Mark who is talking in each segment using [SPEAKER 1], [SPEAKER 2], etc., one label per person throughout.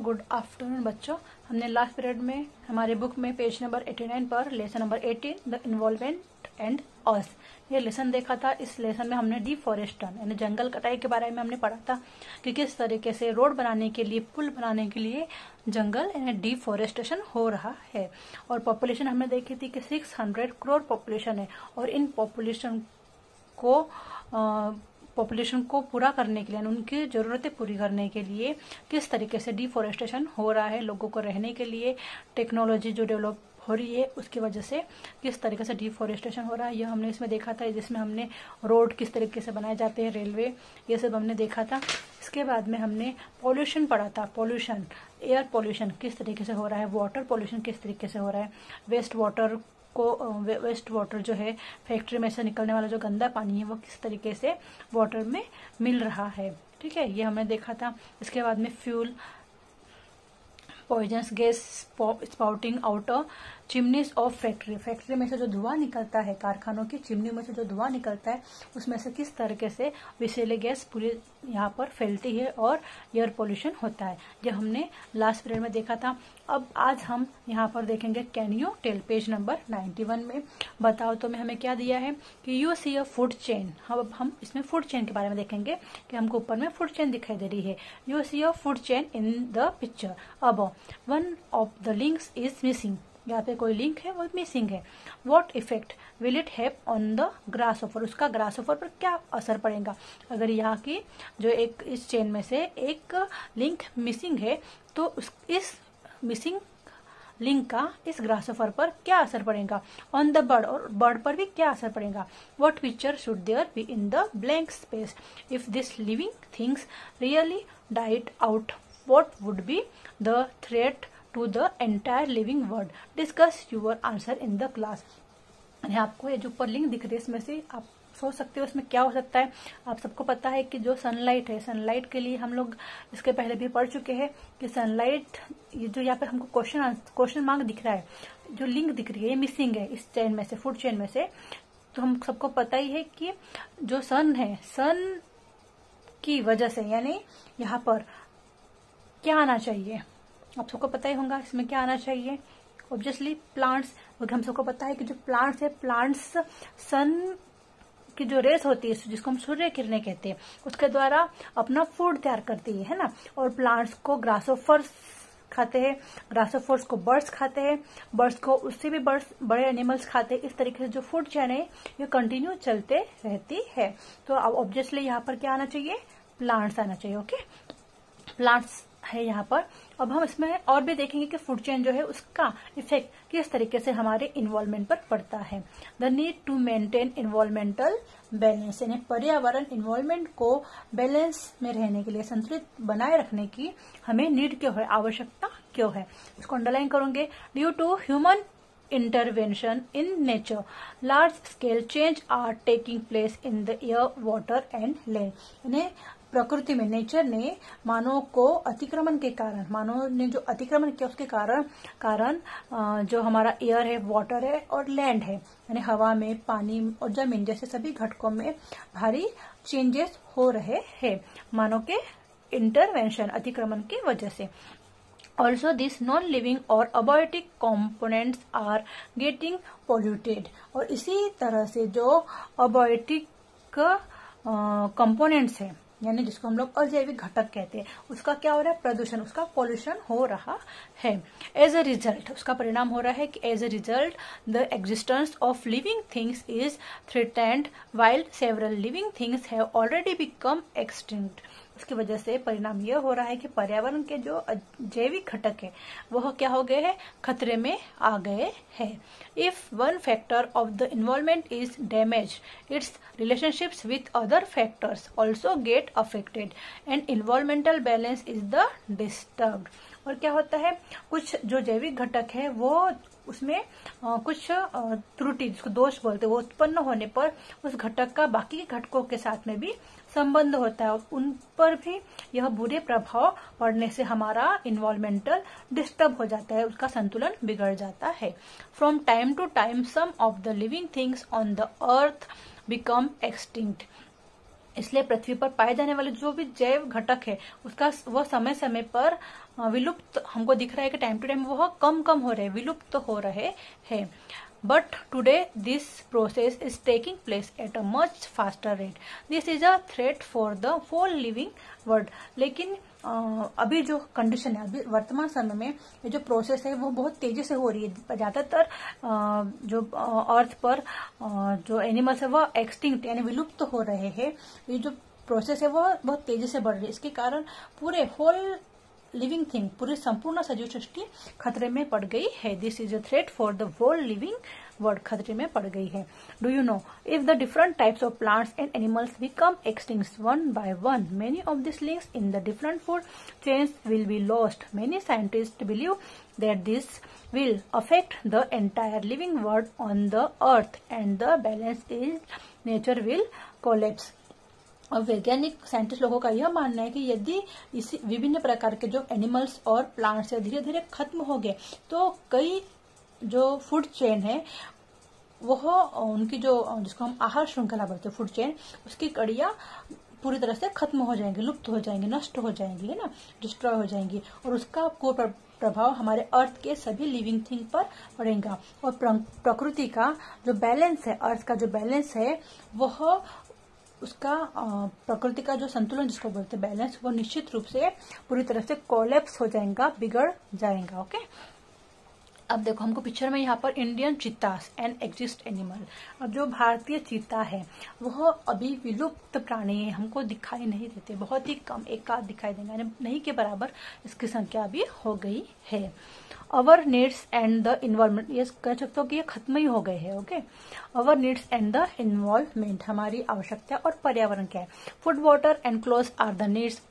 [SPEAKER 1] Good afternoon बच्चों। हमने last period में हमारे बुक में पेज नंबर 89 पर lesson number 18 the environment and us ये लेसन देखा था। इस लेसन में हमने डिफॉरेस्टेशन यानी जंगल कटाई के बारे में हमने पढ़ा था कि किस तरीके से रोड बनाने के लिए, पुल बनाने के लिए जंगल यानी डिफॉरेस्टेशन हो रहा है। और पॉपुलेशन हमने देखी थी कि 600 करोड़ पॉपुलेशन है और इन पॉपुलेशन को पूरा करने के लिए, उनकी जरूरतें पूरी करने के लिए किस तरीके से डिफॉरेस्टेशन हो रहा है, लोगों को रहने के लिए टेक्नोलॉजी जो डेवलप हो रही है उसकी वजह से किस तरीके से डिफॉरेस्टेशन हो रहा है, यह हमने इसमें देखा था। जिसमें हमने रोड किस तरीके से बनाए जाते हैं, रेलवे, ये सब हमने देखा था। इसके बाद में हमने पॉल्यूशन पढ़ा था। पॉल्यूशन, एयर पॉल्यूशन किस तरीके से हो रहा है, वाटर पॉल्यूशन किस तरीके से हो रहा है, वेस्ट वाटर जो है फैक्ट्री में से निकलने वाला जो गंदा पानी है वो किस तरीके से वाटर में मिल रहा है। ठीक है, ये हमने देखा था। इसके बाद में fuel, poisonous gas spouting out chimneys of factory में से जो धुआं निकलता है, कारखानों की चिमनी में से जो धुआं निकलता है उसमें से किस तरीके से विषैले गैस पूरी यहाँ पर फैलती है और एयर पोल्यूशन होता है, जो हमने लास्ट पीरियड में देखा था। अब आज हम यहाँ पर देखेंगे can you tell, page number 91 में। बताओ तो में हमें क्या दिया है कि you see a food chain. अब हम इसमें फूड चेन के बारे में देखेंगे कि हमको ऊपर में फूड चेन दिखाई दे रही है। You see a food chain in the picture. अब one of the links is missing, यहाँ पे कोई लिंक है वो मिसिंग है। What effect will it have on the grasshopper, उसका ग्रासहोफर पर क्या असर पड़ेगा। अगर यहाँ की जो एक इस चेन में से एक लिंक मिसिंग है तो इस मिसिंग लिंक का इस ग्रासहोफर पर क्या असर पड़ेगा। ऑन द बर्ड, और बर्ड पर भी क्या असर पड़ेगा। What picture should there be in the blank space if this living things really died out, what would be the threat to the entire living world, discuss your answer in the class. आपको ये जो ऊपर link दिख रही है इसमें से आप सोच सकते हो इसमें क्या हो सकता है। आप सबको पता है कि जो सनलाइट है, सनलाइट के लिए हम लोग इसके पहले भी पढ़ चुके हैं कि सनलाइट, ये जो यहाँ पे हमको क्वेश्चन मार्क दिख रहा है, जो लिंक दिख रही है ये मिसिंग है इस चेन में से, फूड चेन में से। तो हम सबको पता ही है कि जो सन है, सन की वजह से यानी यहाँ पर क्या आना चाहिए, आप सबको पता ही होगा इसमें क्या आना चाहिए। ऑब्वियसली प्लांट्स, क्योंकि हम सबको पता है कि जो प्लांट्स है, प्लांट्स सन की जो रेस होती है जिसको हम सूर्य किरणें कहते हैं उसके द्वारा अपना फूड तैयार करती है ना। और प्लांट्स को ग्रासोफर्स खाते हैं, ग्रासोफर्स को बर्ड्स खाते हैं, बर्ड्स को उससे भी बड़े एनिमल्स खाते हैं। इस तरीके से जो फूड चेन है ये कंटिन्यू चलते रहती है। तो अब ऑब्वियसली यहाँ पर क्या आना चाहिए, प्लांट्स आना चाहिए। ओके, प्लांट्स है यहाँ पर। अब हम इसमें और भी देखेंगे कि फूड चेन जो है उसका इफेक्ट किस तरीके से हमारे इन्वॉल्वमेंट पर पड़ता है। The need to maintain environmental balance, यानी पर्यावरण इन्वॉल्वमेंट को बैलेंस में रहने के लिए, संतुलित बनाए रखने की हमें नीड क्यों है, आवश्यकता क्यों है, इसको अंडरलाइन करोगे। Due to human intervention in nature, large scale change are taking place in the air, water and land। यानी प्रकृति में, नेचर ने मानव को अतिक्रमण के कारण, मानव ने जो अतिक्रमण किया उसके कारण जो हमारा एयर है, वाटर है और लैंड है, यानी हवा में, पानी और जमीन जैसे सभी घटकों में भारी चेंजेस हो रहे हैं मानव के इंटरवेंशन, अतिक्रमण की वजह से। Also, these non-living और abiotic components are getting polluted। और इसी तरह से जो abiotic components है, यानी जिसको हम लोग अजैविक घटक कहते हैं, उसका क्या हो रहा है, प्रदूषण, उसका पॉल्यूशन हो रहा है। एज अ रिजल्ट, उसका परिणाम हो रहा है कि as a result the existence of living things is threatened while several living things have already become extinct. उसकी वजह से परिणाम यह हो रहा है कि पर्यावरण के जो जैविक घटक है वह क्या हो गए हैं, खतरे में आ गए हैं। If one factor of the environment is damage, its relationships with other factors also get affected and environmental balance is the disturbed. और क्या होता है, कुछ जो जैविक घटक है वो उसमें कुछ त्रुटि, जिसको दोष बोलते हैं, वो उत्पन्न होने पर उस घटक का बाकी के घटकों के साथ में भी संबंध होता है और उन पर भी यह बुरे प्रभाव पड़ने से हमारा इन्वॉल्वमेंटल डिस्टर्ब हो जाता है, उसका संतुलन बिगड़ जाता है। From time to time some of the living things on the earth become extinct. इसलिए पृथ्वी पर पाए जाने वाले जो भी जैव घटक है उसका वह समय समय पर विलुप्त हमको दिख रहा है कि टाइम टू टाइम वह कम कम हो रहे, विलुप्त हो रहे हैं। But today this process is taking place at a much faster rate. This is a threat for the whole living world. लेकिन अभी जो कंडीशन है, अभी वर्तमान समय में ये जो प्रोसेस है वो बहुत तेजी से हो रही है। ज्यादातर जो अर्थ पर जो एनिमल्स है वो एक्सटिंक्ट यानी विलुप्त हो रहे हैं। ये जो प्रोसेस है वो बहुत तेजी से बढ़ रही है। इसके कारण पूरे होल लिविंग थिंग, पूरी संपूर्ण सजीव सृष्टि खतरे में पड़ गई है। This is a threat for the whole living world, खतरे में पड़ गई है। Do you know if the different types of plants and animals become extinct one by one, many of this links in the different food chains will be lost. Many scientist believe that this will affect the entire living world on the earth and the balance in nature will collapse। और वैज्ञानिक scientist लोगों का यह मानना है कि यदि इसी विभिन्न प्रकार के जो एनिमल्स और प्लांट्स धीरे धीरे खत्म हो गए तो कई जो फूड चेन है वह उनकी जो जिसको हम आहार श्रृंखला बोलते हैं फूड चेन, उसकी कड़ियां पूरी तरह से खत्म हो जाएंगी, लुप्त हो जाएंगी, नष्ट हो जाएंगी, है ना, डिस्ट्रॉय हो जाएंगी। और उसका प्रभाव हमारे अर्थ के सभी लिविंग थिंग पर पड़ेगा। और प्रकृति का जो बैलेंस है, अर्थ का जो बैलेंस है, वह उसका प्रकृति का जो संतुलन जिसको बोलते हैं बैलेंस, वो निश्चित रूप से पूरी तरह से कोलैप्स हो जाएगा, बिगड़ जाएगा। ओके, अब देखो हमको पिक्चर में यहाँ पर इंडियन चीतास एंड एग्जिस्ट एनिमल। अब जो भारतीय चीता है वह अभी विलुप्त प्राणी है, हमको दिखाई नहीं देते, बहुत ही कम, एक आध दिखाई देंगे, यानी नहीं के बराबर इसकी संख्या अभी हो गई है। अवर नीड्स एंड द इन्वॉल्वमेंट, ये कह सकते हो कि ये खत्म ही हो गए हैं। Okay, our needs and the involvement, हमारी आवश्यकता और पर्यावरण क्या है। Food, water and clothes are the needs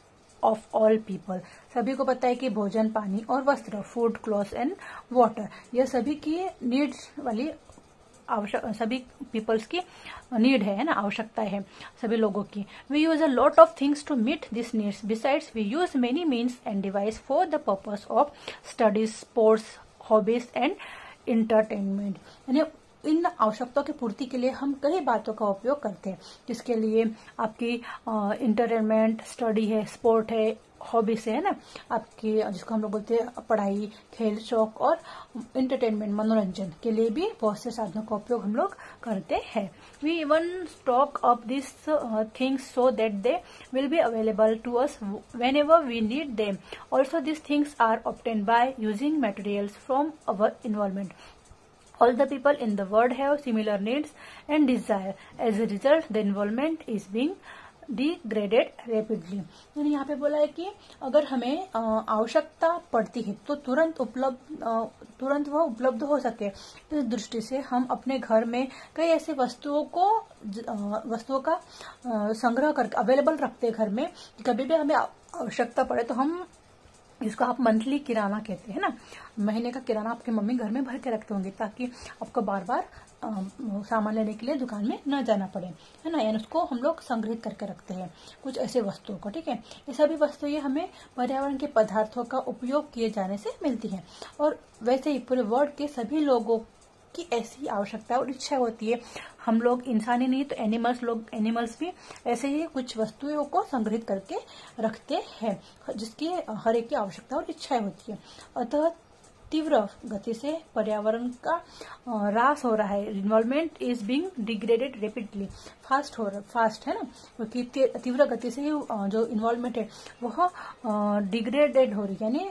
[SPEAKER 1] of all people. सभी को पता है कि भोजन, पानी और वस्त्र, फूड, क्लॉथ्स एंड वाटर, यह सभी की नीड्स वाली सभी पीपल्स की नीड है ना, आवश्यकता है सभी लोगों की। We use a lot of things to meet this needs, besides we use many means and device for the purpose of studies, sports, hobbies and entertainment. यानी इन आवश्यकताओं की पूर्ति के लिए हम कई बातों का उपयोग करते हैं, जिसके लिए आपकी इंटरटेनमेंट, स्टडी है, स्पोर्ट है, हॉबीज है ना, आपकी जिसको हम लोग बोलते हैं पढ़ाई, खेल, शौक और इंटरटेनमेंट, मनोरंजन के लिए भी बहुत से साधनों का उपयोग हम लोग करते हैं। We even stock up this things so that they will be available to us whenever we need them. Also this things are obtained by using materials from our environment. All the people in the world have similar needs and desire. As a result, the environment is being degraded rapidly। यानी यहाँ पे बोला है कि अगर हमें आवश्यकता पड़ती है तो तुरंत वह उपलब्ध हो सके। इस दृष्टि से हम अपने घर में कई ऐसे वस्तुओं का संग्रह करके अवेलेबल रखते हैं घर में। कभी भी हमें आवश्यकता पड़े तो हम, जिसको आप मंथली किराना कहते हैं ना, महीने का किराना आपकी मम्मी घर में भर के रखते होंगे ताकि आपको बार बार सामान लेने के लिए दुकान में न जाना पड़े, है ना, यानी उसको हम लोग संग्रहित करके रखते हैं कुछ ऐसे वस्तुओं को। ठीक है, ये सभी वस्तुएं हमें पर्यावरण के पदार्थों का उपयोग किए जाने से मिलती हैं। और वैसे ही पूरे वर्ल्ड के सभी लोगों की ऐसी आवश्यकता और इच्छा होती है। हम लोग इंसान ही नहीं तो एनिमल्स भी ऐसे ही कुछ वस्तुओं को संग्रहित करके रखते हैं जिसकी हर एक की आवश्यकता और इच्छाएं होती है। अतः तीव्र गति से पर्यावरण का ह्रास हो रहा है। Involvement is being degraded rapidly, fast है ना, क्योंकि तीव्र गति से जो इन्वॉल्वमेंट है वह डिग्रेडेड हो रही है, यानी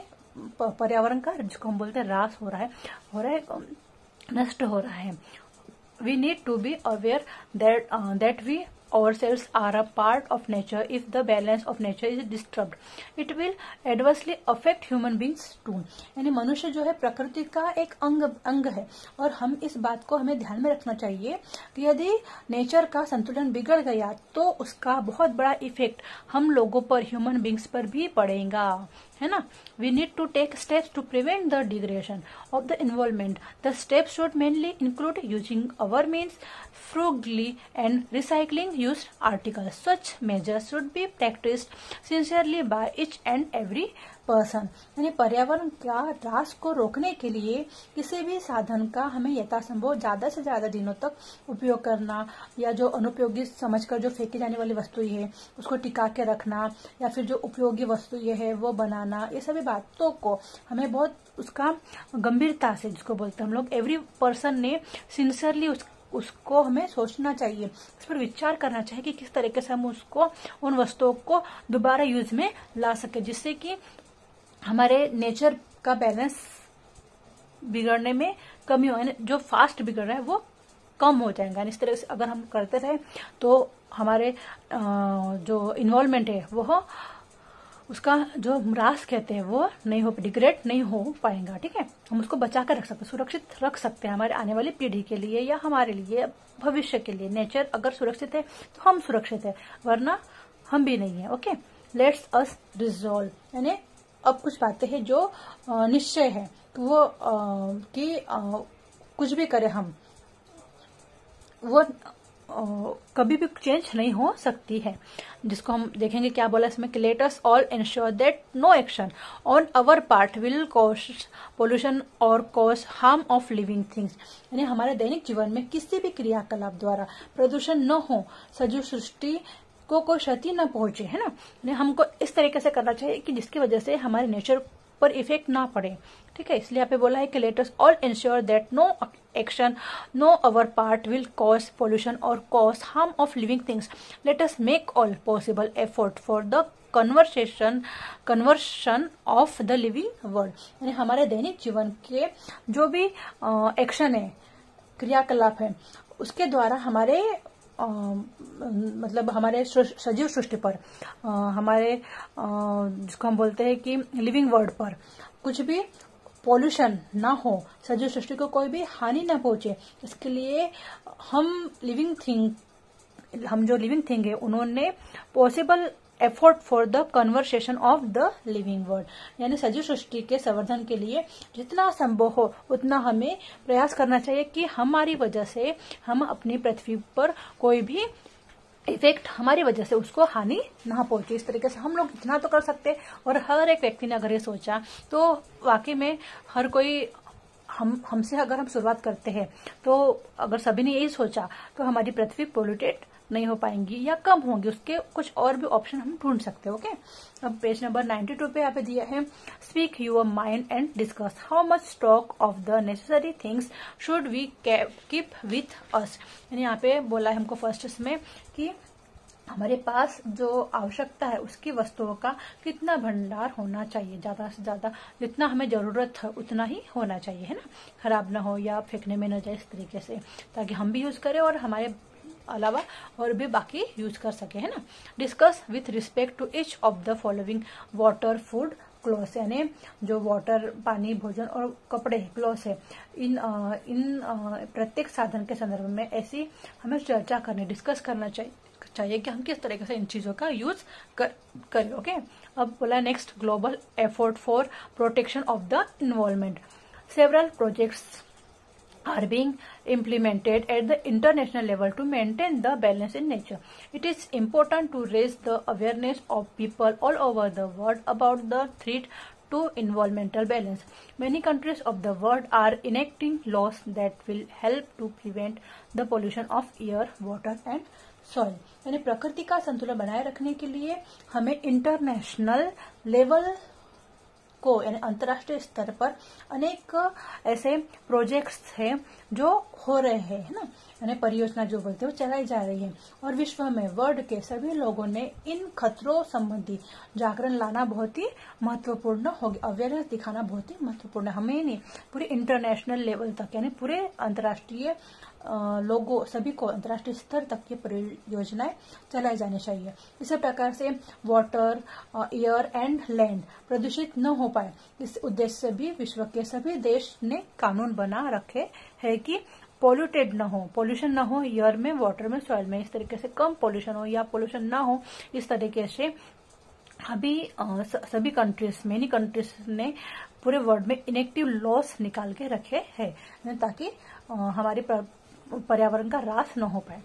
[SPEAKER 1] पर्यावरण का जिसको हम बोलते हैं ह्रास हो रहा है, नष्ट हो रहा है। We need to be aware that we ourselves are a part of nature. If the balance of nature is disturbed, it will adversely affect human beings too. यानी मनुष्य जो है प्रकृति का एक अंग है और हम इस बात को हमें ध्यान में रखना चाहिए कि यदि नेचर का संतुलन बिगड़ गया तो उसका बहुत बड़ा इफेक्ट हम लोगों पर, ह्यूमन बींग्स पर भी पड़ेगा, है ना। We need to take steps to prevent the degradation of the environment. The steps should mainly include using our means frugally and recycling used articles. Such measures should be practiced sincerely by each and every person, यानी पर्यावरण का ह्रास को रोकने के लिए किसी भी साधन का हमें यथासंभव ज्यादा से ज्यादा दिनों तक उपयोग करना, या जो अनुपयोगी समझकर जो फेंकी जाने वाली वस्तु है उसको टिका के रखना, या फिर जो उपयोगी वस्तु ये है वो बनाना, ये सभी बातों को हमें बहुत उसका गंभीरता से, जिसको बोलते हैं हम लोग, एवरी पर्सन ने सिंसियरली उसको हमें सोचना चाहिए, इस पर विचार करना चाहिए कि किस तरीके से हम उसको, उन वस्तुओं को दोबारा यूज में ला सके, जिससे कि हमारे नेचर का बैलेंस बिगड़ने में कमी हो, जो फास्ट बिगड़ रहा है वो कम हो जाएगा। इस तरह से अगर हम करते रहे तो हमारे जो इन्वॉल्वमेंट है वो, उसका जो ह्रास कहते हैं वो नहीं हो, डिग्रेड नहीं हो पाएगा। ठीक है, हम उसको बचा कर रख सकते हैं, सुरक्षित रख सकते हैं हमारे आने वाली पीढ़ी के लिए या हमारे लिए भविष्य के लिए। नेचर अगर सुरक्षित है तो हम सुरक्षित है, वरना हम भी नहीं है। ओके, लेट्स अस रिजॉल्व, यानी अब कुछ बातें हैं जो निश्चय है तो वो कि कुछ भी करें हम, वो कभी भी चेंज नहीं हो सकती है, जिसको हम देखेंगे क्या बोला इसमें कि let us all ensure that no action on our part will cause pollution or cause harm of living things, यानी हमारे दैनिक जीवन में किसी भी क्रियाकलाप द्वारा प्रदूषण न हो, सजीव सृष्टि को कोई क्षति न पहुंचे, है ना। यानी हमको इस तरीके से करना चाहिए कि जिसकी वजह से हमारे नेचर पर इफेक्ट ना पड़े। ठीक है, इसलिए यहाँ पे बोला है कि let us all ensure that no action no our part will cause pollution or cause harm of living things, let us make all possible effort for the conversion of the living world, यानी हमारे दैनिक जीवन के जो भी action है, क्रियाकलाप है, उसके द्वारा हमारे मतलब हमारे सजीव सृष्टि पर, हमारे जिसको हम बोलते हैं कि लिविंग वर्ल्ड पर कुछ भी पॉल्यूशन ना हो, सजीव सृष्टि को कोई भी हानि ना पहुंचे, इसके लिए हम जो लिविंग थिंग है उन्होंने possible effort for the conversation of the living world, यानी सजीव सृष्टि के संवर्धन के लिए जितना संभव हो उतना हमें प्रयास करना चाहिए कि हमारी वजह से हम अपनी पृथ्वी पर कोई भी इफेक्ट, हमारी वजह से उसको हानि ना पहुंचे। इस तरीके से हम लोग इतना तो कर सकते हैं, और हर एक व्यक्ति ने अगर ये सोचा तो वाकई में हर कोई हमसे अगर हम शुरुआत करते हैं तो अगर सभी ने यही सोचा तो हमारी पृथ्वी पोल्यूटेड नहीं हो पाएंगी या कम होंगी, उसके कुछ और भी ऑप्शन हम ढूंढ सकते हैं। ओके, अब पेज नंबर 92 पे यहाँ पे दिया है speak your mind and discuss how much stock of the necessary things should we keep with us, यानी यहाँ पे बोला है हमको फर्स्ट इसमें कि हमारे पास जो आवश्यकता है उसकी वस्तुओं का कितना भंडार होना चाहिए, ज्यादा से ज्यादा जितना हमें जरूरत है उतना ही होना चाहिए, है ना, खराब ना हो या फेंकने में न जाए, इस तरीके से, ताकि हम भी यूज करें और हमारे अलावा और भी बाकी यूज कर सके, है ना। Discuss with respect to each of the following water food clothes, यानी जो वाटर, पानी, भोजन और कपड़े, क्लॉथ्स है, इन प्रत्येक साधन के संदर्भ में ऐसी हमें चर्चा करनी, डिस्कस करना चाहिए कि हम किस तरीके से इन चीजों का यूज करें। ओके, अब बोला next global effort for protection of the environment, several projects are being implemented at the international level to maintain the balance in nature. It is important to raise the awareness of people all over the world about the threat to environmental balance. Many countries of the world are enacting laws that will help to prevent the pollution of air, water and soil. यानी प्रकृति का संतुलन बनाए रखने के लिए हमें international level को, यानी अंतर्राष्ट्रीय स्तर पर अनेक ऐसे प्रोजेक्ट्स हैं जो हो रहे हैं, है ना, यानी परियोजना जो बोलते हैं वो चलाई जा रही है, और विश्व में वर्ल्ड के सभी लोगों ने इन खतरों संबंधी जागरण लाना बहुत ही महत्वपूर्ण होगा, अवेयरनेस दिखाना बहुत ही महत्वपूर्ण है, हमें नहीं पूरे इंटरनेशनल लेवल तक, यानी पूरे अंतर्राष्ट्रीय लोगों सभी को अंतर्राष्ट्रीय स्तर तक ये परियोजनाएं चलाई जानी चाहिए। इसी प्रकार से वाटर, एयर एंड लैंड प्रदूषित न हो पाए, इस उद्देश्य से भी विश्व के सभी देश ने कानून बना रखे हैं कि पोल्यूटेड न हो, पोल्यूशन न हो एयर में, वाटर में, सॉइल में, इस तरीके से कम पोल्यूशन हो या पोल्यूशन ना हो, इस तरीके से अभी सभी कंट्रीज, मेनी कंट्रीज ने पूरे वर्ल्ड में इनेक्टिव लॉस निकाल के रखे हैं ताकि हमारे पर्यावरण का ह्रास न हो पाए।